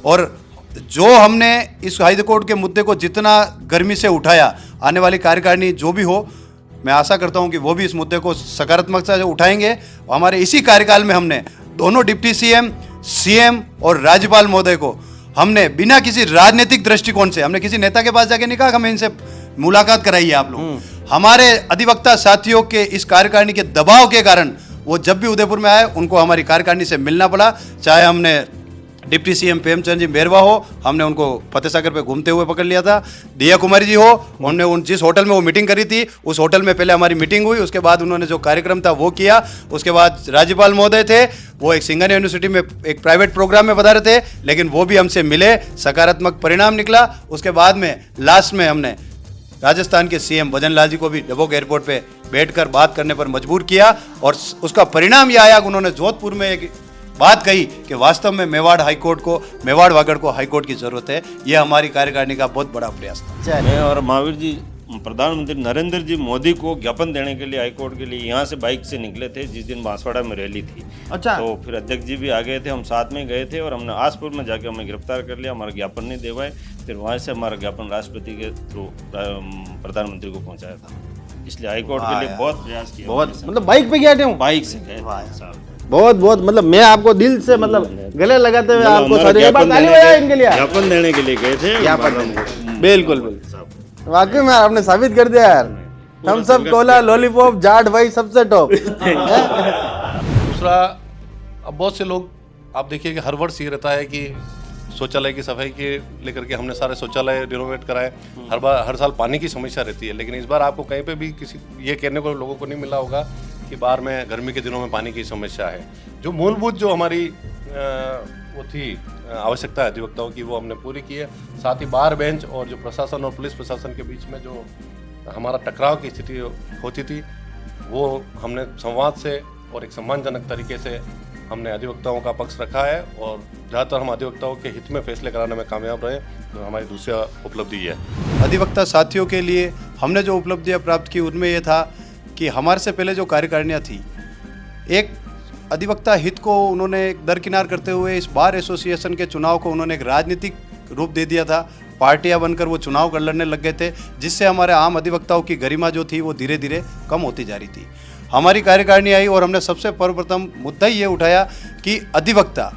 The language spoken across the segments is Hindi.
और जो हमने इस हाई कोर्ट के मुद्दे को जितना गर्मी से उठाया, आने वाली कार्यकारिणी जो भी हो, मैं आशा करता हूं कि वो भी इस मुद्दे को सकारात्मकता से उठाएंगे। हमारे इसी कार्यकाल में हमने दोनों डिप्टी सीएम, सीएम और राज्यपाल महोदय को हमने बिना किसी राजनीतिक दृष्टिकोण से, हमने किसी नेता के पास जाके नहीं कहा कि हमें इनसे मुलाकात कराइए आप लोग। हमारे अधिवक्ता साथियों के इस कार्यकारिणी के दबाव के कारण वो जब भी उदयपुर में आए उनको हमारी कार्यकारिणी से मिलना पड़ा। चाहे हमने डिप्टी सीएम प्रेमचंद जी मेरवा हो, हमने उनको फतेह सागर पे घूमते हुए पकड़ लिया था। दिया कुमारी जी हो, हमने उन जिस होटल में वो मीटिंग करी थी उस होटल में पहले हमारी मीटिंग हुई, उसके बाद उन्होंने जो कार्यक्रम था वो किया। उसके बाद राज्यपाल महोदय थे, वो एक सिंघन यूनिवर्सिटी में एक प्राइवेट प्रोग्राम में बता रहे थे, लेकिन वो भी हमसे मिले, सकारात्मक परिणाम निकला। उसके बाद में लास्ट में हमने राजस्थान के सीएम भजन लाल जी को भी डबोक एयरपोर्ट पे बैठकर बात करने पर मजबूर किया, और उसका परिणाम ये आया कि उन्होंने जोधपुर में एक बात कही कि वास्तव में मेवाड़ हाईकोर्ट को, मेवाड़ वागड़ को हाईकोर्ट की जरूरत है। यह हमारी कार्यकारिणी का बहुत बड़ा प्रयास था। मैं और महावीर जी प्रधानमंत्री नरेंद्र जी मोदी को ज्ञापन देने के लिए हाईकोर्ट के लिए यहाँ से बाइक से निकले थे जिस दिन बांसवाड़ा में रैली थी। अच्छा। तो फिर अध्यक्ष जी भी आ गए थे, हम साथ में गए थे और हमने आसपुर में जाके हमें गिरफ्तार कर लिया, हमारा ज्ञापन नहीं दे पाए। फिर वहाँ से हमारा ज्ञापन राष्ट्रपति के थ्रू प्रधानमंत्री को पहुँचाया था। इसलिए हाईकोर्ट के लिए बहुत प्रयास किया। बहुत मतलब बाइक पे गए थे हूँ, बाइक से गए साहब। बहुत बहुत मतलब मैं आपको दिल से मतलब गले लगाते हुए आपको सारी बात ताली बजाए इनके लिए, ज्ञापन देने के लिए गए थे। बिल्कुल बिल्कुल, वाकई में आपने साबित कर दिया यार, हम सब कोला लॉलीपॉप जाट भाई सबसे टॉप। दूसरा, अब बहुत से लोग आप देखिए कि हर वर्ष ये रहता है कि शौचालय की सफाई के लेकर के हमने सारे शौचालय रिनोवेट कराए। हर साल पानी की समस्या रहती है, लेकिन इस बार आपको कहीं पे भी किसी ये कहने को लोगों को नहीं मिला होगा कि बाहर में गर्मी के दिनों में पानी की समस्या है। जो मूलभूत जो हमारी वो थी आवश्यकता है अधिवक्ताओं की, वो हमने पूरी की है। साथ ही बार बेंच और जो प्रशासन और पुलिस प्रशासन के बीच में जो हमारा टकराव की स्थिति होती थी, वो हमने संवाद से और एक सम्मानजनक तरीके से हमने अधिवक्ताओं का पक्ष रखा है, और ज़्यादातर हम अधिवक्ताओं के हित में फैसले कराने में कामयाब रहे, तो हमारी दूसरी उपलब्धि है। अधिवक्ता साथियों के लिए हमने जो उपलब्धियां प्राप्त की उनमें यह था कि हमारे से पहले जो कार्यकारिणियाँ थी, एक अधिवक्ता हित को उन्होंने दरकिनार करते हुए इस बार एसोसिएशन के चुनाव को उन्होंने एक राजनीतिक रूप दे दिया था। पार्टियां बनकर वो चुनाव कर लड़ने लग गए थे, जिससे हमारे आम अधिवक्ताओं की गरिमा जो थी वो धीरे धीरे कम होती जा रही थी। हमारी कार्यकारिणी आई और हमने सबसे सर्वप्रथम मुद्दा ये उठाया कि अधिवक्ता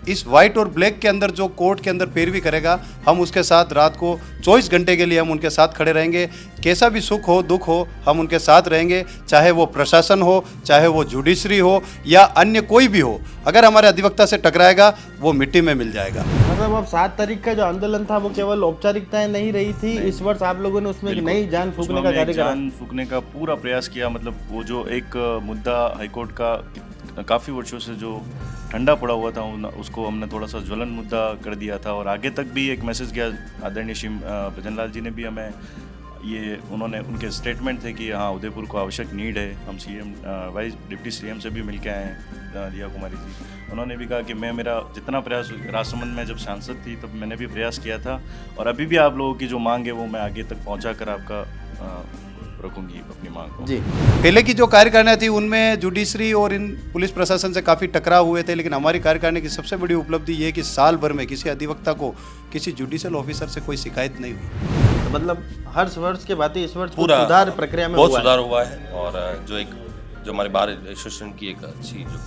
इस वाइट और ब्लैक के अंदर जो कोर्ट के अंदर पैरवी करेगा, हम उसके साथ रात को 24 घंटे के लिए हम उनके साथ खड़े रहेंगे। कैसा भी सुख हो दुख हो हम उनके साथ रहेंगे, चाहे वो प्रशासन हो, चाहे वो जुडिशरी हो या अन्य कोई भी हो। अगर हमारे अधिवक्ता से टकराएगा वो मिट्टी में मिल जाएगा। मतलब अब 7 तारीख का जो आंदोलन था वो केवल औपचारिकताएं नहीं रही थी, इस वर्ष आप लोगों ने उसमें नई जान फूंकने का कार्य करा। जान फूंकने का पूरा प्रयास किया। मतलब वो जो एक मुद्दा हाईकोर्ट का काफ़ी वर्षों से जो ठंडा पड़ा हुआ था उसको हमने थोड़ा सा ज्वलन मुद्दा कर दिया था, और आगे तक भी एक मैसेज गया। आदरणीय श्री भजन लाल जी ने भी हमें ये उन्होंने उनके स्टेटमेंट थे कि हाँ उदयपुर को आवश्यक नीड है। हम सीएम वाइस डिप्टी सीएम से भी मिल के आए हैं, दिया कुमारी जी, उन्होंने भी कहा कि मैं मेरा जितना प्रयास राजसमंद में जब सांसद थी तब मैंने भी प्रयास किया था, और अभी भी आप लोगों की जो मांग है वो मैं आगे तक पहुँचा कर आपका रखूंगी अपनी मांग को। जी, पहले की जो कार्यकारिणियाँ थी उनमें जुडिशरी और इन पुलिस प्रशासन से काफ़ी टकराव हुए थे, लेकिन हमारी कार्यकारिणी की सबसे बड़ी उपलब्धि ये है कि साल भर में किसी अधिवक्ता को किसी जुडिशियल ऑफिसर से कोई शिकायत नहीं हुई। तो मतलब हर वर्ष के बाद इस वर्ष पूरा सुधार प्रक्रिया में बहुत सुधार हुआ है, और जो हमारे बार एसोसिएशन की एक अच्छी जो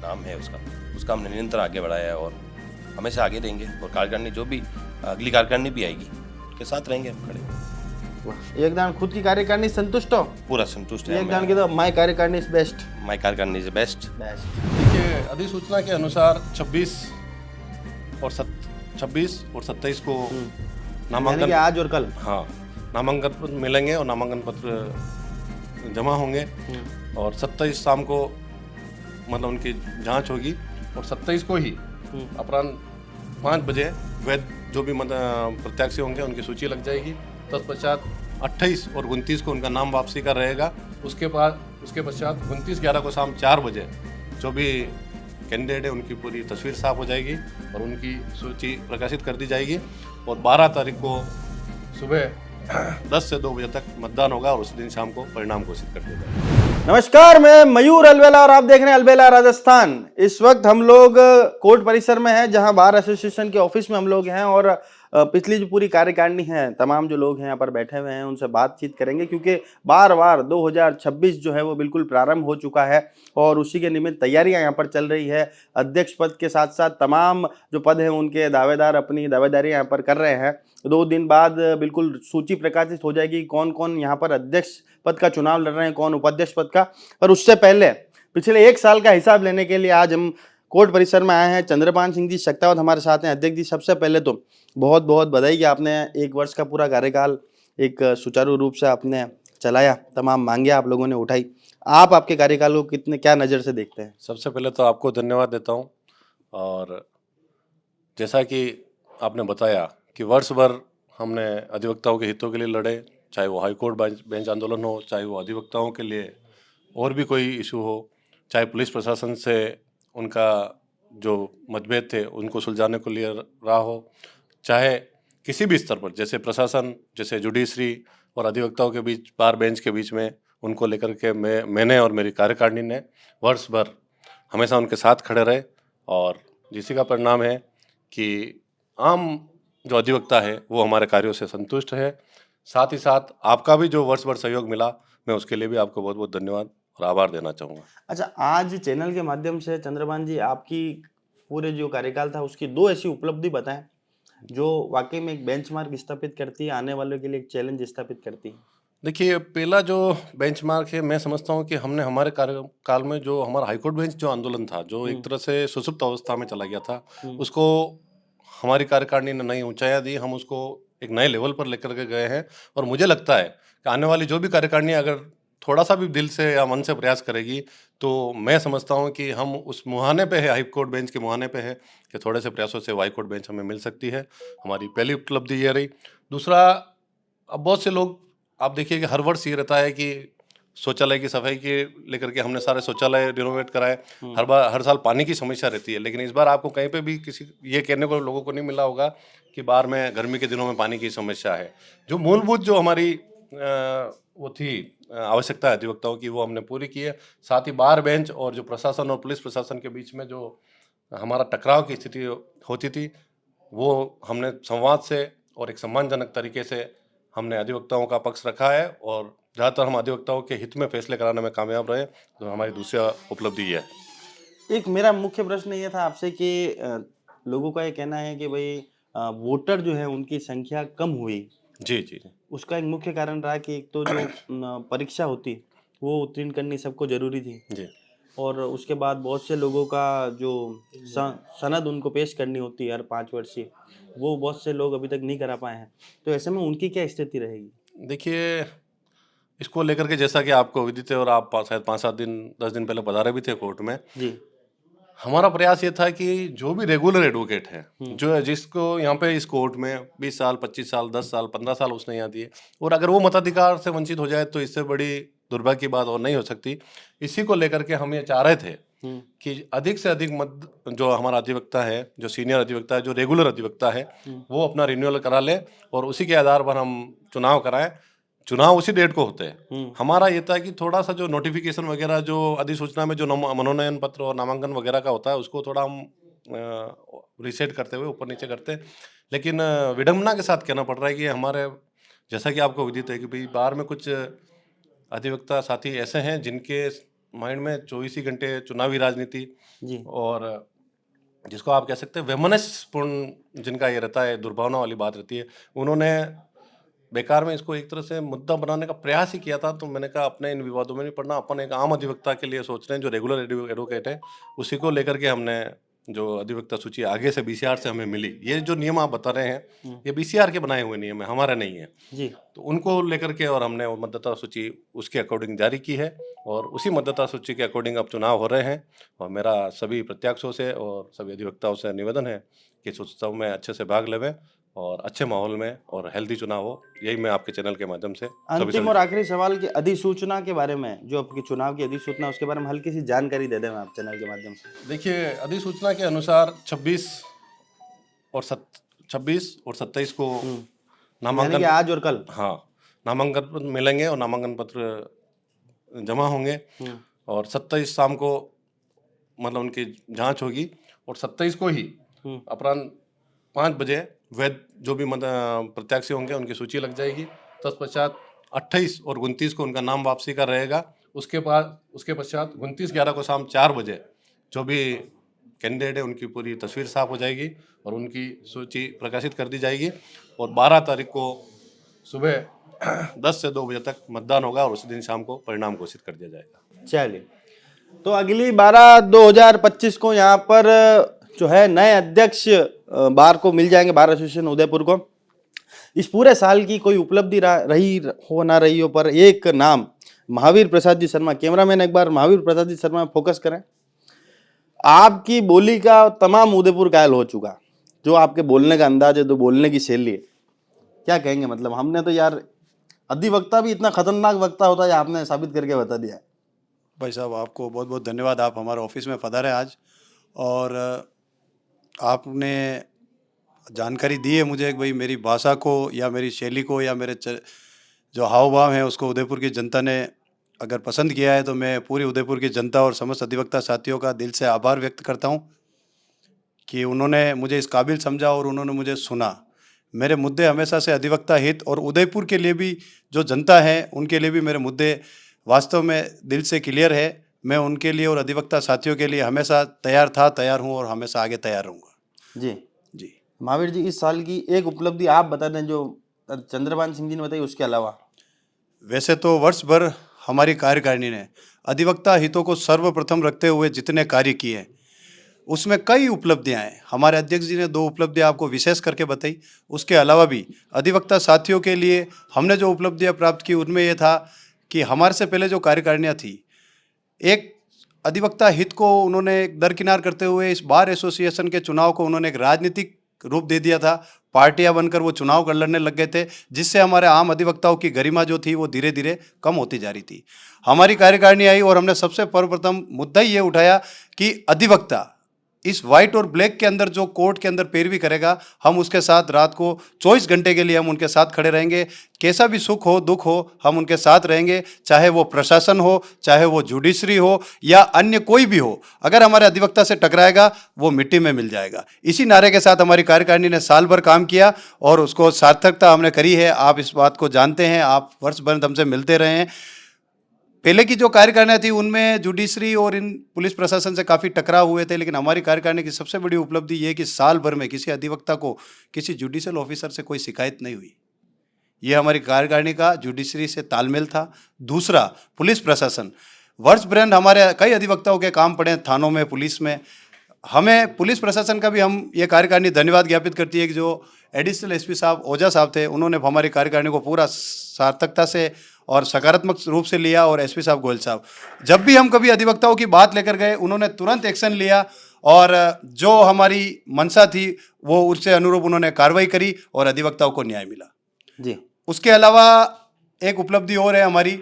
नाम है उसका हमने निरंतर आगे बढ़ाया है, और हमेशा आगे रहेंगे। और कार्यकारिणी जो भी अगली कार्यकारिणी भी आएगी के साथ रहेंगे हम खड़े। योगदान खुद की कार्यकारिणी संतुष्ट हो? पूरा संतुष्ट है। योगदान की तो माय कार्यकारिणी इज बेस्ट। माय कार्यकारिणी इज बेस्ट। देखिए, अधिसूचना के अनुसार 26 और 27 को नामांकन, आज और कल, हाँ, नामांकन पत्र मिलेंगे और नामांकन पत्र जमा होंगे, और 27 शाम को मतलब उनकी जांच होगी, और 27 को ही अपराह्न 5 बजे वैध जो भी प्रत्याशी होंगे उनकी सूची लग जाएगी। तत्पश्चात 28 और 29 को उनका नाम वापसी का रहेगा। उसके पश्चात 29/11 को शाम 4 बजे जो भी कैंडिडेट है उनकी पूरी तस्वीर साफ हो जाएगी और उनकी सूची प्रकाशित कर दी जाएगी, और 12 तारीख को सुबह 10 से 2 बजे तक मतदान होगा, और उस दिन शाम को परिणाम घोषित कर दिया जाएगा। नमस्कार, मैं मयूर अलवेला और आप देख रहे हैं अलवेला राजस्थान। इस वक्त हम लोग कोर्ट परिसर में हैं, जहां बार एसोसिएशन के ऑफिस में हम लोग हैं और पिछली जो पूरी कार्यकारिणी है, तमाम जो लोग हैं यहाँ पर बैठे हुए हैं, उनसे बातचीत करेंगे, क्योंकि बार 2026 जो है वो बिल्कुल प्रारंभ हो चुका है और उसी के निमित्त तैयारियां यहाँ पर चल रही है। अध्यक्ष पद के साथ साथ तमाम जो पद हैं उनके दावेदार अपनी दावेदारी यहाँ पर कर रहे हैं। 2 दिन बाद बिल्कुल सूची प्रकाशित हो जाएगी, कौन कौन यहाँ पर अध्यक्ष पद का चुनाव लड़ रहे हैं, कौन उपाध्यक्ष पद का। पर उससे पहले पिछले 1 साल का हिसाब लेने के लिए आज हम कोर्ट परिसर में आए हैं। चंद्रपाल सिंह जी शक्तावत हमारे साथ हैं। अध्यक्ष जी, सबसे पहले तो बहुत बहुत बधाई कि आपने 1 वर्ष का पूरा कार्यकाल एक सुचारू रूप से आपने चलाया, तमाम मांगे आप लोगों ने उठाई। आप आपके कार्यकाल को कितने क्या नज़र से देखते हैं? सबसे पहले तो आपको धन्यवाद देता हूँ। और जैसा कि आपने बताया कि वर्ष भर हमने अधिवक्ताओं के हितों के लिए लड़े, चाहे वो हाईकोर्ट बेंच आंदोलन हो, चाहे वो अधिवक्ताओं के लिए और भी कोई इशू हो, चाहे पुलिस प्रशासन से उनका जो मतभेद थे उनको सुलझाने को लिए रहा हो, चाहे किसी भी स्तर पर, जैसे प्रशासन, जैसे जुडिशरी और अधिवक्ताओं के बीच, बार बेंच के बीच में, उनको लेकर के मैंने और मेरी कार्यकारिणी ने वर्ष भर हमेशा उनके साथ खड़े रहे। और जिसी का परिणाम है कि आम जो अधिवक्ता है वो हमारे कार्यों से संतुष्ट है। साथ ही साथ आपका भी जो वर्ष भर सहयोग मिला, मैं उसके लिए भी आपको बहुत बहुत धन्यवाद और आभार देना चाहूँगा। अच्छा, आज चैनल के माध्यम से चंद्रभान जी आपकी पूरे जो कार्यकाल था उसकी 2 ऐसी उपलब्धि बताएं जो वाकई में एक बेंचमार्क स्थापित करती है, आने वालों के लिए एक चैलेंज स्थापित करती है। देखिए, पहला जो बेंचमार्क है, मैं समझता हूँ कि हमने हमारे कार्यकाल में जो हमारा हाईकोर्ट बेंच जो आंदोलन था, जो एक तरह से सुसुप्त अवस्था में चला गया था, उसको हमारी कार्यकारिणी ने नई ऊंचाइयां दी। हम उसको एक नए लेवल पर लेकर के गए हैं और मुझे लगता है कि आने वाली जो भी कार्यकारिणी अगर थोड़ा सा भी दिल से या मन से प्रयास करेगी, तो मैं समझता हूं कि हम उस मुहाने पे है, हाई कोर्ट बेंच के मुहाने पे है कि थोड़े से प्रयासों से हाई कोर्ट बेंच हमें मिल सकती है। हमारी पहली उपलब्धि ये रही। दूसरा, अब बहुत से लोग, आप देखिए कि हर वर्ष ये रहता है कि शौचालय की सफाई के लेकर के हमने सारे शौचालय रिनोवेट कराए। हर साल पानी की समस्या रहती है, लेकिन इस बार आपको कहीं पे भी किसी ये कहने को लोगों को नहीं मिला होगा कि बाहर में गर्मी के दिनों में पानी की समस्या है। जो मूलभूत जो हमारी वो थी आवश्यकता है अधिवक्ताओं की, वो हमने पूरी की है। साथ ही बार बेंच और जो प्रशासन और पुलिस प्रशासन के बीच में जो हमारा टकराव की स्थिति होती थी, वो हमने संवाद से और एक सम्मानजनक तरीके से हमने अधिवक्ताओं का पक्ष रखा है और ज़्यादातर हम अधिवक्ताओं के हित में फैसले कराने में कामयाब रहे, तो हमारी दूसरी उपलब्धि ये है। एक मेरा मुख्य प्रश्न ये था आपसे कि लोगों का ये कहना है कि भाई वोटर जो है उनकी संख्या कम हुई। जी जी उसका एक मुख्य कारण रहा कि एक तो जो परीक्षा होती वो उत्तीर्ण करनी सबको जरूरी थी जी। और उसके बाद बहुत से लोगों का जो सनद उनको पेश करनी होती है हर 5 वर्षीय, वो बहुत से लोग अभी तक नहीं करा पाए हैं। तो ऐसे में उनकी क्या स्थिति रहेगी? देखिए, इसको लेकर के जैसा कि आपको विदित है और आप शायद 5-7 दिन 10 दिन पहले पधारे भी थे कोर्ट में जी। हमारा प्रयास ये था कि जो भी रेगुलर एडवोकेट है, जो है जिसको यहाँ पे इस कोर्ट में 20 साल 25 साल 10 साल 15 साल उसने यहाँ दिए, और अगर वो मताधिकार से वंचित हो जाए तो इससे बड़ी दुर्भाग्य की बात और नहीं हो सकती। इसी को लेकर के हम ये चाह रहे थे कि अधिक से अधिक मत जो हमारा अधिवक्ता है, जो सीनियर अधिवक्ता है, जो रेगुलर अधिवक्ता है, वो अपना रिन्यूअल करा ले और उसी के आधार पर हम चुनाव कराएं। चुनाव उसी डेट को होते हैं। हमारा ये था कि थोड़ा सा जो नोटिफिकेशन वगैरह जो अधिसूचना में जो मनोनयन पत्र और नामांकन वगैरह का होता है उसको थोड़ा हम रीसेट करते हुए ऊपर नीचे करते हैं। लेकिन विडम्बना के साथ कहना पड़ रहा है कि हमारे, जैसा कि आपको विदित है कि भाई बाहर में कुछ अधिवक्ता साथी ऐसे हैं जिनके माइंड में 24 ही घंटे चुनावी राजनीति जी। और जिसको आप कह सकते हैं वैमनस्यपूर्ण जिनका ये रहता है, दुर्भावना वाली बात रहती है, उन्होंने बेकार में इसको एक तरह से मुद्दा बनाने का प्रयास ही किया था। तो मैंने कहा अपने इन विवादों में नहीं पड़ना, अपन एक आम अधिवक्ता के लिए सोच रहे हैं जो रेगुलर एडवोकेट है, उसी को लेकर के हमने जो अधिवक्ता सूची आगे से बीसीआर से हमें मिली, ये जो नियम आप बता रहे हैं ये बीसीआर के बनाए हुए नियम है, हमारा नहीं है जी। तो उनको लेकर के और हमने वो मतदाता सूची उसके अकॉर्डिंग जारी की है और उसी मतदाता सूची के अकॉर्डिंग अब चुनाव हो रहे हैं। और मेरा सभी प्रत्याशियों से और सभी अधिवक्ताओं से निवेदन है कि इस उत्सव में अच्छे से भाग लेवें और अच्छे माहौल में और हेल्दी चुनाव हो। यही मैं आपके चैनल के माध्यम से अंतिम और आखिरी सवाल की अधिसूचना के बारे में, जो आपकी चुनाव की अधिसूचना उसके बारे में हल्की सी जानकारी दे दें आप चैनल के माध्यम से। देखिए, अधिसूचना के अनुसार 26 और 27 को यानी नामांकन, कि आज और कल। हाँ, नामांकन पत्र मिलेंगे और नामांकन पत्र जमा होंगे और 27 शाम को मतलब उनकी जांच होगी और 27 को ही अपराह्न 5 बजे वैध जो भी प्रत्याशी होंगे उनकी सूची लग जाएगी। तत्पश्चात 28 और 29 को उनका नाम वापसी का रहेगा। उसके पश्चात 29/11 को शाम 4 बजे जो भी कैंडिडेट है उनकी पूरी तस्वीर साफ हो जाएगी और उनकी सूची प्रकाशित कर दी जाएगी और 12 तारीख को सुबह 10 से 2 बजे तक मतदान होगा और उसी दिन शाम को परिणाम घोषित कर दिया जाएगा। चलिए, तो अगली 12/2025 को यहाँ पर जो है नए अध्यक्ष बार को मिल जाएंगे, बार एसोसिएशन उदयपुर को। इस पूरे साल की कोई उपलब्धि रही हो ना रही हो, पर एक नाम महावीर प्रसाद जी शर्मा, कैमरामैन एक बार महावीर प्रसाद जी शर्मा फोकस करें। आपकी बोली का तमाम उदयपुर कायल हो चुका, जो आपके बोलने का अंदाज है, जो बोलने की शैली है, क्या कहेंगे? मतलब हमने तो यार अधिवक्ता भी इतना खतरनाक वक्ता होता है, आपने साबित करके बता दिया। भाई साहब, आपको बहुत बहुत धन्यवाद। आप हमारे ऑफिस में पधारे आज और आपने जानकारी दी है मुझे कि भाई मेरी भाषा को या मेरी शैली को या मेरे जो हाव भाव हैं उसको उदयपुर की जनता ने अगर पसंद किया है, तो मैं पूरी उदयपुर की जनता और समस्त अधिवक्ता साथियों का दिल से आभार व्यक्त करता हूं कि उन्होंने मुझे इस काबिल समझा और उन्होंने मुझे सुना। मेरे मुद्दे हमेशा से अधिवक्ता हित और उदयपुर के लिए भी जो जनता है उनके लिए भी मेरे मुद्दे वास्तव में दिल से क्लियर है। मैं उनके लिए और अधिवक्ता साथियों के लिए हमेशा तैयार था, तैयार हूं और हमेशा आगे तैयार रहूँगा। जी जी महावीर जी, इस साल की एक उपलब्धि आप बता दें जो चंद्रभान सिंह जी ने बताई, उसके अलावा। वैसे तो वर्ष भर हमारी कार्यकारिणी ने अधिवक्ता हितों को सर्वप्रथम रखते हुए जितने कार्य किए हैं उसमें कई उपलब्धियां हैं। हमारे अध्यक्ष जी ने 2 उपलब्धियां आपको विशेष करके बताई। उसके अलावा भी अधिवक्ता साथियों के लिए हमने जो उपलब्धियां प्राप्त की उनमें यह था कि हमारे से पहले जो कार्यकारिणियाँ थी, एक अधिवक्ता हित को उन्होंने दरकिनार करते हुए इस बार एसोसिएशन के चुनाव को उन्होंने एक राजनीतिक रूप दे दिया था। पार्टियां बनकर वो चुनाव कर लड़ने लग गए थे, जिससे हमारे आम अधिवक्ताओं की गरिमा जो थी वो धीरे धीरे कम होती जा रही थी। हमारी कार्यकारिणी आई और हमने सबसे सर्वप्रथम मुद्दा ये उठाया कि अधिवक्ता इस वाइट और ब्लैक के अंदर जो कोर्ट के अंदर पैरवी करेगा, हम उसके साथ रात को 24 घंटे के लिए हम उनके साथ खड़े रहेंगे। कैसा भी सुख हो दुख हो हम उनके साथ रहेंगे, चाहे वो प्रशासन हो, चाहे वो जुडिशरी हो या अन्य कोई भी हो। अगर हमारे अधिवक्ता से टकराएगा वो मिट्टी में मिल जाएगा। इसी नारे के साथ हमारी कार्यकारिणी ने साल भर काम किया और उसको सार्थकता हमने करी है। आप इस बात को जानते हैं, आप वर्ष भर हमसे मिलते रहे हैं। पहले की जो कार्यकारिणियाँ थी उनमें जुडिशरी और इन पुलिस प्रशासन से काफ़ी टकराव हुए थे, लेकिन हमारी कार्यकारिणी की सबसे बड़ी उपलब्धि ये कि साल भर में किसी अधिवक्ता को किसी जुडिशियल ऑफिसर से कोई शिकायत नहीं हुई। ये हमारी कार्यकारिणी का जुडिशरी से तालमेल था। दूसरा, पुलिस प्रशासन, वर्ष भर हमारे कई अधिवक्ताओं के काम पड़े थानों में, पुलिस में। हमें पुलिस प्रशासन का भी हम ये कार्यकारिणी धन्यवाद ज्ञापित करती है कि जो एडिशनल एसपी साहब ओझा साहब थे उन्होंने हमारी कार्यकारिणी को पूरा सार्थकता से और सकारात्मक रूप से लिया। और एसपी साहब गोयल साहब, जब भी हम कभी अधिवक्ताओं की बात लेकर गए उन्होंने तुरंत एक्शन लिया और जो हमारी मंशा थी वो उससे अनुरूप उन्होंने कार्रवाई करी और अधिवक्ताओं को न्याय मिला। जी, उसके अलावा एक उपलब्धि और है हमारी,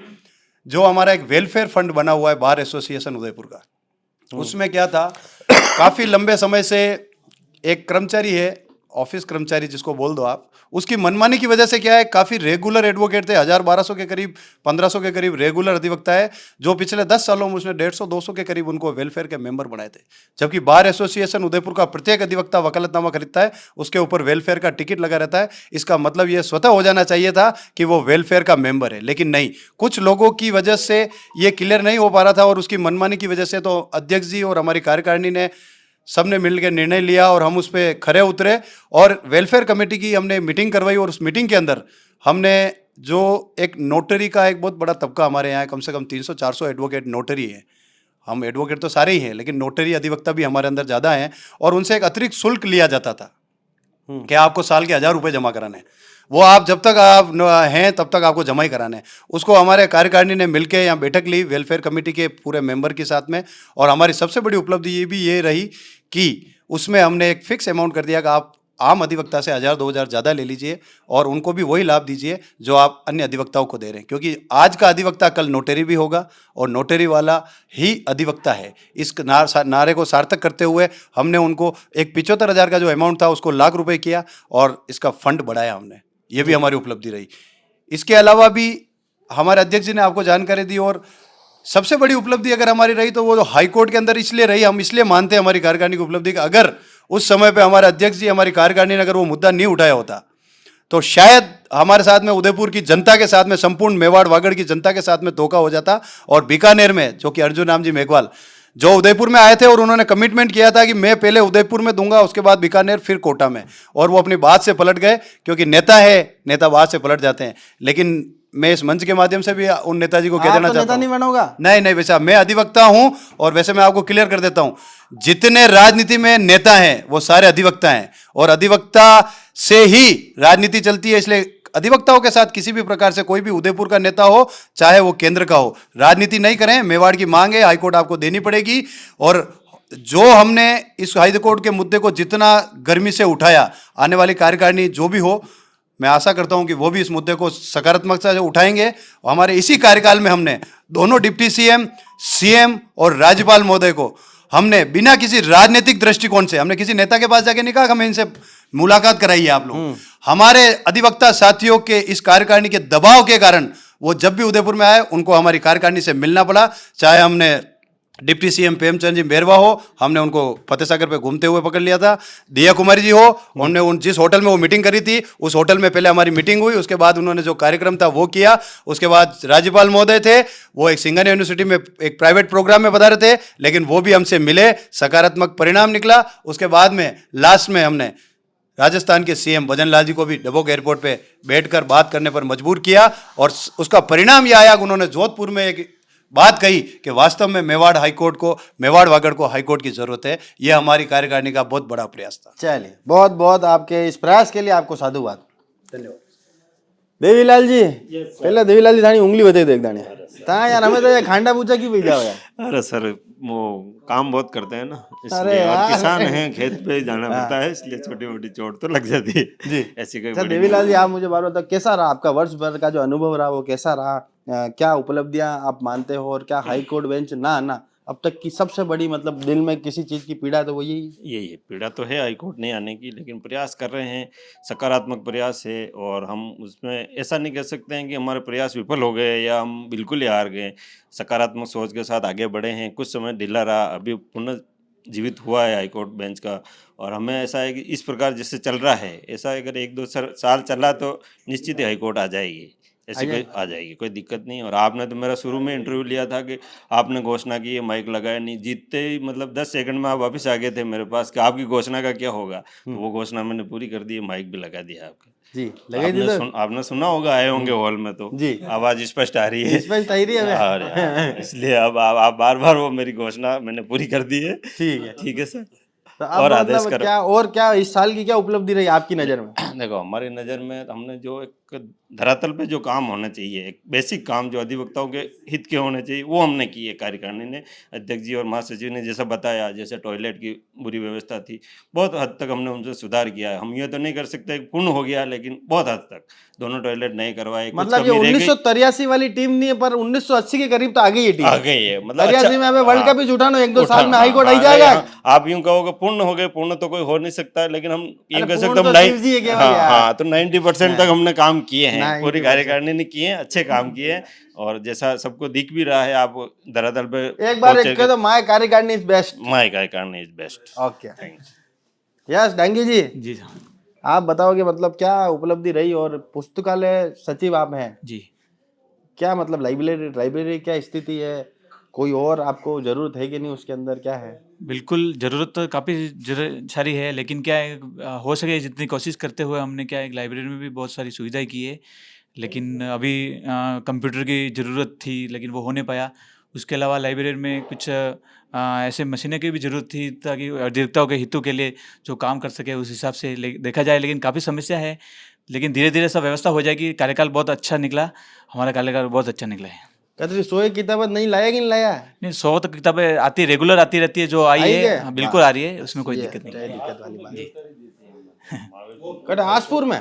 जो हमारा एक वेलफेयर फंड बना हुआ है बार एसोसिएशन उदयपुर का। उसमें क्या था, काफ़ी लंबे समय से एक कर्मचारी है, ऑफिस कर्मचारी जिसको बोल दो आप, उसकी मनमानी की वजह से क्या है, काफ़ी रेगुलर एडवोकेट थे, 1000-1200 के करीब 1500 के करीब रेगुलर अधिवक्ता है, जो पिछले 10 सालों में उसने 150-200 के करीब उनको वेलफेयर के मेंबर बनाए थे। जबकि बार एसोसिएशन उदयपुर का प्रत्येक अधिवक्ता वकालतनामा खरीदता है, उसके ऊपर वेलफेयर का टिकट लगा रहता है। इसका मतलब ये स्वतः हो जाना चाहिए था कि वो वेलफेयर का मेंबर है, लेकिन नहीं, कुछ लोगों की वजह से ये क्लियर नहीं हो पा रहा था और उसकी मनमानी की वजह से तो अध्यक्ष जी और हमारी कार्यकारिणी ने सबने मिलकर निर्णय लिया और हम उस पर खरे उतरे और वेलफेयर कमेटी की हमने मीटिंग करवाई। और उस मीटिंग के अंदर हमने जो एक नोटरी का एक बहुत बड़ा तबका हमारे यहाँ कम से कम 300-400 एडवोकेट नोटरी हैं। हम एडवोकेट तो सारे ही हैं, लेकिन नोटरी अधिवक्ता भी हमारे अंदर ज़्यादा हैं और उनसे एक अतिरिक्त शुल्क लिया जाता था कि आपको साल के 1000 रुपये जमा कराने हैं। वो आप जब तक आप हैं तब तक आपको जमा ही कराने हैं। उसको हमारे कार्यकारिणी ने मिलकर यहाँ बैठक ली वेलफेयर कमेटी के पूरे मेंबर के साथ में। और हमारी सबसे बड़ी उपलब्धि ये रही कि उसमें हमने एक फिक्स अमाउंट कर दिया कि आप आम अधिवक्ता से 1000-2000 ज़्यादा ले लीजिए और उनको भी वही लाभ दीजिए जो आप अन्य अधिवक्ताओं को दे रहे हैं, क्योंकि आज का अधिवक्ता कल नोटरी भी होगा और नोटरी वाला ही अधिवक्ता है। इस नारे को सार्थक करते हुए हमने उनको एक 75,000 का जो अमाउंट था उसको लाख रुपए किया और इसका फंड बढ़ाया हमने। ये भी हमारी उपलब्धि रही। इसके अलावा भी हमारे अध्यक्ष जी ने आपको जानकारी दी और सबसे बड़ी उपलब्धि अगर हमारी रही तो वो हाई कोर्ट के अंदर इसलिए रही, हम इसलिए मानते हैं हमारी कार्यकारिणी की उपलब्धि कि अगर उस समय पे हमारे अध्यक्ष जी, हमारी कार्यकारिणी ने अगर वो मुद्दा नहीं उठाया होता तो शायद हमारे साथ में उदयपुर की जनता के साथ में, संपूर्ण मेवाड़ वागड़ की जनता के साथ में धोखा हो जाता। और बीकानेर में जो कि अर्जुन राम जी मेघवाल जो उदयपुर में आए थे और उन्होंने कमिटमेंट किया था कि मैं पहले उदयपुर में दूंगा, उसके बाद बीकानेर, फिर कोटा में, और वो अपनी बात से पलट गए, क्योंकि नेता है, नेता बात से पलट जाते हैं। लेकिन मैं इस मंच के माध्यम से भी उन नेताजी को कह देना चाहता हूं, नहीं बनोगा। नहीं नहीं वैसा, मैं अधिवक्ता हूं। और वैसे मैं आपको क्लियर कर देता हूं, जितने राजनीति में नेता हैं वो सारे अधिवक्ता हैं, और अधिवक्ता से ही राजनीति चलती है। इसलिए अधिवक्ताओं के साथ किसी भी प्रकार से कोई भी उदयपुर का नेता हो, चाहे वो केंद्र का हो, राजनीति नहीं करें। मेवाड़ की मांग है, हाईकोर्ट आपको देनी पड़ेगी। और जो हमने इस हाईकोर्ट के मुद्दे को जितना गर्मी से उठाया, आने वाली कार्यकारिणी जो भी हो, मैं आशा करता हूं कि वो भी इस मुद्दे को सकारात्मकता से उठाएंगे। और हमारे इसी कार्यकाल में हमने दोनों डिप्टी सीएम, सीएम और राज्यपाल महोदय को हमने बिना किसी राजनीतिक दृष्टिकोण से, हमने किसी नेता के पास जाके नहीं कहा कि हमें इनसे मुलाकात कराइए आप लोग। हमारे अधिवक्ता साथियों के इस कार्यकारिणी के दबाव के कारण वो जब भी उदयपुर में आए उनको हमारी कार्यकारिणी से मिलना पड़ा। चाहे हमने डिप्टी सीएम प्रेमचंद जी मेहरवा हो, हमने उनको फतेह सागर पे घूमते हुए पकड़ लिया था। दिया कुमारी जी हो, उन्होंने उन जिस होटल में वो मीटिंग करी थी उस होटल में पहले हमारी मीटिंग हुई, उसके बाद उन्होंने जो कार्यक्रम था वो किया। उसके बाद राज्यपाल महोदय थे, वो एक सिंघानिया यूनिवर्सिटी में एक प्राइवेट प्रोग्राम में बता रहे थे, लेकिन वो भी हमसे मिले, सकारात्मक परिणाम निकला। उसके बाद में लास्ट में हमने राजस्थान के सीएम भजन लाल जी को भी डबोक एयरपोर्ट पे बैठकर बात करने पर मजबूर किया, और उसका परिणाम यह आया कि उन्होंने जोधपुर में एक बात कही कि वास्तव में मेवाड़ हाईकोर्ट को, मेवाड़ वागड़ को हाईकोर्ट की जरूरत है। यह हमारी कार्यकारिणी का बहुत बड़ा प्रयास था। चलिए, बहुत बहुत आपके इस प्रयास के लिए आपको साधुवाद, धन्यवाद। देवीलाल जी, पहले देवीलाल जी थानी उंगली बता दो एकदाने ता यार, हमें तो ये खांडा पूछा की भेजा यार। अरे सर, वो काम बहुत करते हैं ना, अरे इसलिए, और यार। किसान हैं, खेत पे जाना पड़ता है, इसलिए छोटी मोटी चोट तो लग जाती है जी। ऐसी कोई अच्छा बड़ी देवीलाल जी, आप मुझे बात बताओ, कैसा रहा आपका वर्ष भर का जो अनुभव रहा, वो कैसा रहा? क्या उपलब्धियां आप मानते हो, और क्या हाई कोर्ट बेंच ना आना अब तक की सबसे बड़ी, मतलब दिल में किसी चीज की पीड़ा तो वो यही है, पीड़ा तो है हाईकोर्ट नहीं आने की, लेकिन प्रयास कर रहे हैं, सकारात्मक प्रयास है। और हम उसमें ऐसा नहीं कह सकते हैं कि हमारे प्रयास विफल हो गए या हम बिल्कुल ही हार गए। सकारात्मक सोच के साथ आगे बढ़े हैं। कुछ समय ढीला रहा, अभी पुनर्जीवित हुआ है हाईकोर्ट बेंच का। और हमें ऐसा है कि इस प्रकार जैसे चल रहा है, ऐसा अगर 1-2 साल चला तो निश्चित ही हाईकोर्ट आ जाएगी, ऐसी कोई आ जाएगी, कोई दिक्कत नहीं। और आपने तो मेरा शुरू में इंटरव्यू लिया था कि आपने घोषणा की है, माइक लगाया नहीं, जीतते ही मतलब 10 सेकंड में आप वापस आ गए थे मेरे पास कि आपकी घोषणा का क्या होगा। तो वो घोषणा मैंने पूरी कर दी, माइक भी लगा दिया आपका जी लगे दी तो आपने सुना होगा, आए होंगे हॉल में तो जी आवाज स्पष्ट आ रही है, स्पष्ट आ रही है और इसलिए अब आप बार बार वो मेरी घोषणा मैंने पूरी कर दी है। ठीक है सर। तो और अब आदेश मतलब करो। क्या, और क्या इस साल की क्या उपलब्धि रही आपकी नजर में? देखो, हमारी नज़र में हमने जो एक धरातल पे जो काम होना चाहिए, एक बेसिक काम जो अधिवक्ताओं के हित के होने चाहिए, वो हमने किए। कार्यकारिणी ने, अध्यक्ष जी और महासचिव ने जैसा बताया, जैसे टॉयलेट की बुरी व्यवस्था थी, बहुत हद तक हमने उनसे सुधार किया है। हम ये तो नहीं कर सकते पूर्ण हो गया, लेकिन बहुत हद तक दोनों टॉयलेट नहीं करवाए। कुछ मतलब ये कमी रह गई। 1983 वाली टीम नहीं है, पर 1980 के करीब तो आ गई है टीम। आ गई है, मतलब 83 में हमें वर्ल्ड हाँ, कप ही उठाना, 1-2 उठा- साल में हाई कोर्ट हाँ, आई जाएगा। आप यूं कहोगे पूर्ण हो गए, पूर्ण तो कोई हो नहीं सकता है, लेकिन हम ये अरे कह सकते पूर्ण हम तो शिव जी है केवल यार। हाँ, तो 90% तक हमने काम किए हैं, 90% पूरी कार्यकारिणी ने किए हैं, अच्छे काम किए हैं। और जैसा सबको दिख भी रहा है, आप धरातल पे एक बार पहुंचे एक कह दो, माय कार्यकारिणी इज बेस्ट। माय कार्यकारिणी is best. Okay, yes Dangi ji, जी आप बताओगे मतलब क्या उपलब्धि रही, और पुस्तकालय सचिव आप हैं, जी। क्या मतलब लाइब्रेरी क्या स्थिति है, कोई और आपको जरूरत है कि नहीं, उसके अंदर क्या है? बिल्कुल ज़रूरत तो काफ़ी सारी है, लेकिन क्या है, हो सके जितनी कोशिश करते हुए हमने क्या है, लाइब्रेरी में भी बहुत सारी सुविधाएं की है, लेकिन अभी कंप्यूटर की ज़रूरत थी, लेकिन वो हो नहीं पाया। उसके अलावा लाइब्रेरी में कुछ ऐसे मशीनें की भी ज़रूरत थी, ताकि अधिवक्ताओं के हितों के लिए जो काम कर सके उस हिसाब से देखा जाए, लेकिन काफ़ी समस्या है। लेकिन धीरे धीरे सब व्यवस्था हो जाएगी। कार्यकाल बहुत अच्छा निकला, हमारा कार्यकाल बहुत अच्छा निकला है। कहते 100 किताबें नहीं लाया कि नहीं लाया? नहीं, 100 तक किताबें आती रेगुलर आती रहती है, जो आई आई है है? हाँ, बिल्कुल आ रही है, उसमें कोई ये दिक्कत नहीं है। दिक्कत वाली बात कहते आसपुर में।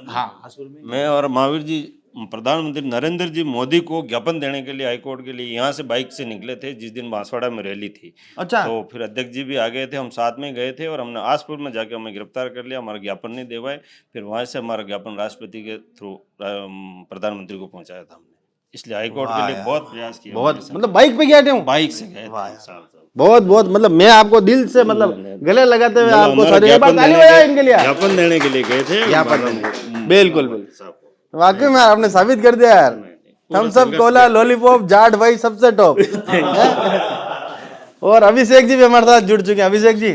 हाँ, हासपुर में मैं और महावीर जी प्रधानमंत्री नरेंद्र जी मोदी को ज्ञापन देने के लिए हाईकोर्ट के लिए यहाँ से बाइक से निकले थे, जिस दिन बांसवाड़ा में रैली थी। अच्छा, तो फिर अध्यक्ष जी भी आ गए थे, हम साथ में गए थे, और हमने आसपुर में जाके हमें गिरफ्तार कर लिया, हमारा ज्ञापन नहीं दे पाए। फिर वहाँ से हमारा ज्ञापन राष्ट्रपति के थ्रू प्रधानमंत्री को पहुँचाया था हमने। इसलिए हाई कोर्ट के लिए बहुत प्रयास किया बहुत मतलब बाइक पे गए हूँ बाइक से गए थे साहब। बहुत बहुत मतलब मैं आपको दिल से मतलब गले लगाते हुए आपको हमारा सारी एक बार ज्ञापन ताली देने बजाए के- इनके लिए ज्ञापन देने के लिए गए थे बिल्कुल बिल्कुल वाकई में आपने साबित कर दिया यार हम सब कोला लॉलीपॉप जाट भाई सबसे टॉप और अभिषेक जी भी हमारे साथ जुड़ चुके हैं अभिषेक जी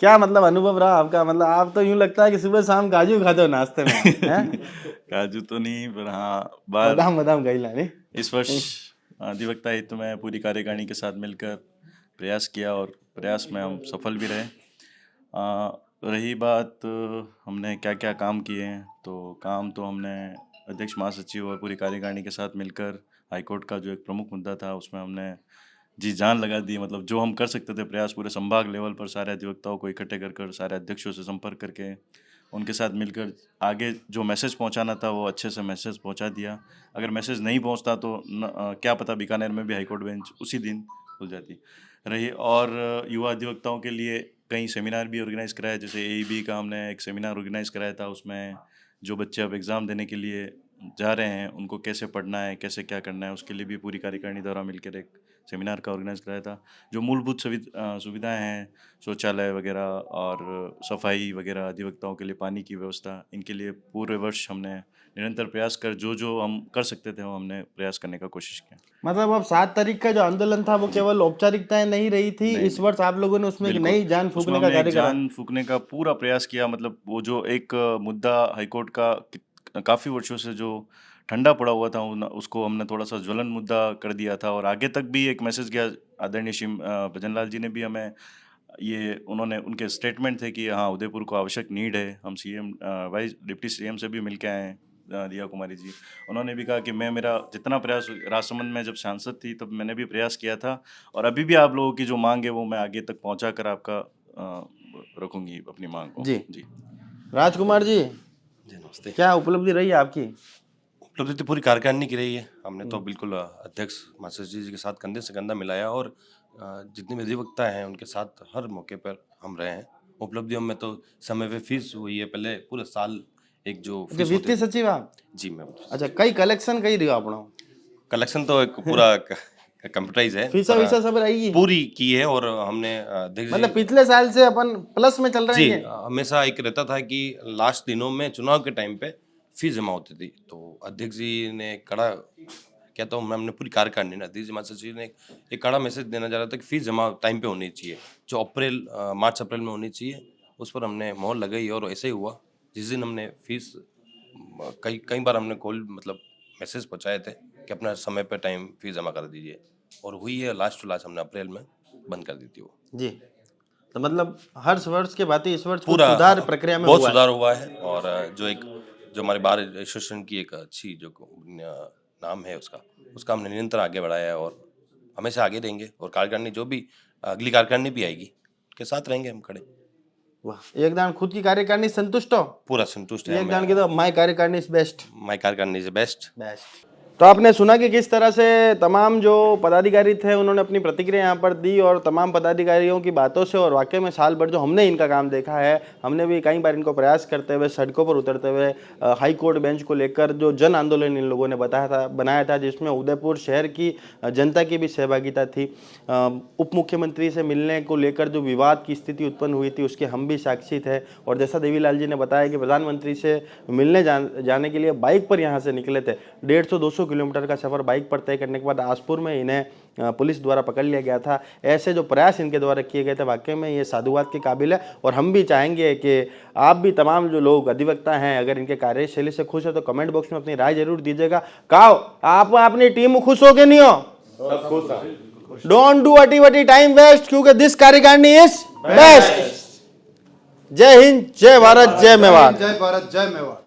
क्या मतलब अनुभव रहा आपका मतलब आप तो यूं लगता है कि सुबह शाम काजू खाते हो नाश्ते में हैं? काजू तो नहीं पर हाँ बार बादाम बादाम कहीं लाने इस वर्ष अधिवक्ता हित में पूरी कार्यकारिणी के साथ मिलकर प्रयास किया और प्रयास में हम सफल भी रहे। रही बात हमने क्या क्या काम किए हैं तो काम तो हमने अध्यक्ष महासचिव और पूरी कार्यकारिणी के साथ मिलकर हाईकोर्ट का जो एक प्रमुख मुद्दा था उसमें हमने जी जान लगा दी। मतलब जो हम कर सकते थे प्रयास पूरे संभाग लेवल पर सारे अधिवक्ताओं को इकट्ठे कर सारे अध्यक्षों से संपर्क करके उनके साथ मिलकर आगे जो मैसेज पहुंचाना था वो अच्छे से मैसेज पहुंचा दिया। अगर मैसेज नहीं पहुंचता तो क्या पता बीकानेर में भी हाईकोर्ट बेंच उसी दिन खुल जाती रही। और युवा अधिवक्ताओं के लिए कई सेमिनार भी ऑर्गेनाइज कराया, जैसे AEB का हमने एक सेमिनार ऑर्गेनाइज कराया था। उसमें जो बच्चे अब एग्ज़ाम देने के लिए जा रहे हैं उनको कैसे पढ़ना है, कैसे क्या करना है, उसके लिए भी पूरी कार्यकारिणी द्वारा मिलकर एक सेमिनार का ऑर्गेनाइज कराया था। जो मूलभूत सुविधाएं हैं, शौचालय वगैरह और सफाई वगैरह, अधिवक्ताओं के लिए पानी की व्यवस्था, इनके लिए पूरे वर्ष हमने निरंतर प्रयास कर जो हम कर सकते थे वो हमने प्रयास करने का कोशिश किया। मतलब अब 7 तारीख का जो आंदोलन था वो केवल औपचारिकताएं नहीं रही थी, इस वर्ष आप लोगों ने उसमें एक नई जान उसमें फूंकने का हमने एक कार्य करा। जान फूंकने का पूरा प्रयास किया। मतलब वो जो एक मुद्दा हाईकोर्ट का काफ़ी वर्षों से जो ठंडा पड़ा हुआ था उसको हमने थोड़ा सा ज्वलन मुद्दा कर दिया था और आगे तक भी एक मैसेज गया। आदरणीय श्री भजनलाल जी ने भी हमें ये उन्होंने उनके स्टेटमेंट थे कि हाँ उदयपुर को आवश्यक नीड है। हम CM वाइस डिप्टी CM से भी मिल के आए हैं, दिया कुमारी जी, उन्होंने भी कहा कि मैं मेरा जितना प्रयास राजसमंद में जब सांसद थी तब मैंने भी प्रयास किया था और अभी भी आप लोगों की जो मांग है वो मैं आगे तक पहुंचा कर आपका रखूंगी अपनी मांग को। जी राजकुमार जी नमस्ते। क्या उपलब्धि रही है आपकी? उपलब्धि तो पूरी कार्यकारिणी की रही है। हमने तो बिल्कुल अध्यक्ष महासचिव जी के साथ कंधे से कंधा मिलाया और जितने भी अधिवक्ता हैं उनके साथ हर मौके पर हम रहे हैं। उपलब्धियों में तो समय पे फीस हुई है, पहले पूरे साल एक जो फीस वित्तीय होती सचिव आप? जी मैं अच्छा कई कलेक्शन कई रही आपनो कलेक्शन तो एक पूरा कंप्यूटराइज है, फीसा वीसा सब रही पूरी की है और हमने अध्यक्ष मतलब पिछले साल से अपन प्लस में चल रहे जी हैं। हमेशा एक रहता था कि लास्ट दिनों में चुनाव के टाइम पे फीस जमा होती थी तो अध्यक्ष जी ने कड़ा क्या तो हमने पूरी कार्यकारिणी अध्यक्ष जी महासचिव ने एक कड़ा मैसेज देना चाह रहा था कि फीस जमा टाइम पे होनी चाहिए, जो मार्च अप्रैल में होनी चाहिए। उस पर हमने मोहर लगाई और ऐसे ही हुआ। जिस दिन हमने फीस कई बार हमने कॉल मतलब मैसेज पहुँचाए थे कि अपना समय पे टाइम फीस जमा कर दीजिए और हुई है। लास्ट टू लास्ट हमने अप्रैल में बंद कर दी थी वो। जी तो मतलब हर वर्ष के बाद इस वर्ष पूरा सुधार प्रक्रिया में बहुत हुआ है। सुधार हुआ है और जो हमारे बार एसोसिएशन की एक अच्छी जो नाम है उसका हमने निरंतर आगे बढ़ाया है और हमेशा आगे रहेंगे और कार्यकारिणी जो भी अगली कार्यकारिणी भी आएगी के साथ रहेंगे हम खड़े। वाह एकदम खुद की कार्यकारिणी संतुष्ट हो? पूरा संतुष्ट है। एकदम की तो माय कार्यकारिणी इज बेस्ट। माय कार्यकारिणी इज बेस्ट। तो आपने सुना कि किस तरह से तमाम जो पदाधिकारी थे उन्होंने अपनी प्रतिक्रिया यहाँ पर दी और तमाम पदाधिकारियों की बातों से और वाकई में साल भर जो हमने इनका काम देखा है, हमने भी कई बार इनको प्रयास करते हुए सड़कों पर उतरते हुए हाई कोर्ट बेंच को लेकर जो जन आंदोलन इन लोगों ने बनाया था जिसमें उदयपुर शहर की जनता की भी सहभागिता थी। उप मुख्यमंत्री से मिलने को लेकर जो विवाद की स्थिति उत्पन्न हुई थी उसके हम भी साक्षी थे और जैसा देवीलाल जी ने बताया कि प्रधानमंत्री से मिलने जाने के लिए बाइक पर यहाँ से निकले थे। 150-200 किलोमीटर का सफर बाइक पर तय करने के बाद आसपुर में इन्हें पुलिस द्वारा पकड़ लिया गया था। ऐसे जो प्रयास इनके द्वारा किए गए थे वाकई में ये साधुवाद के काबिल है और हम भी चाहेंगे कि आप भी तमाम जो लोग अधिवक्ता हैं अगर इनके कार्यशैली से खुश हो तो कमेंट बॉक्स में अपनी राय जरूर दीजिएगा। काओ आप अपनी टीम खुश हो के नहीं हो? डोंट डू वटी टाइम वेस्ट क्योंकि दिस कार्यकारिणी इज बेस्ट। जय हिंद, जय भारत, जय मेवाड़। जय भारत, जय मेवाड़।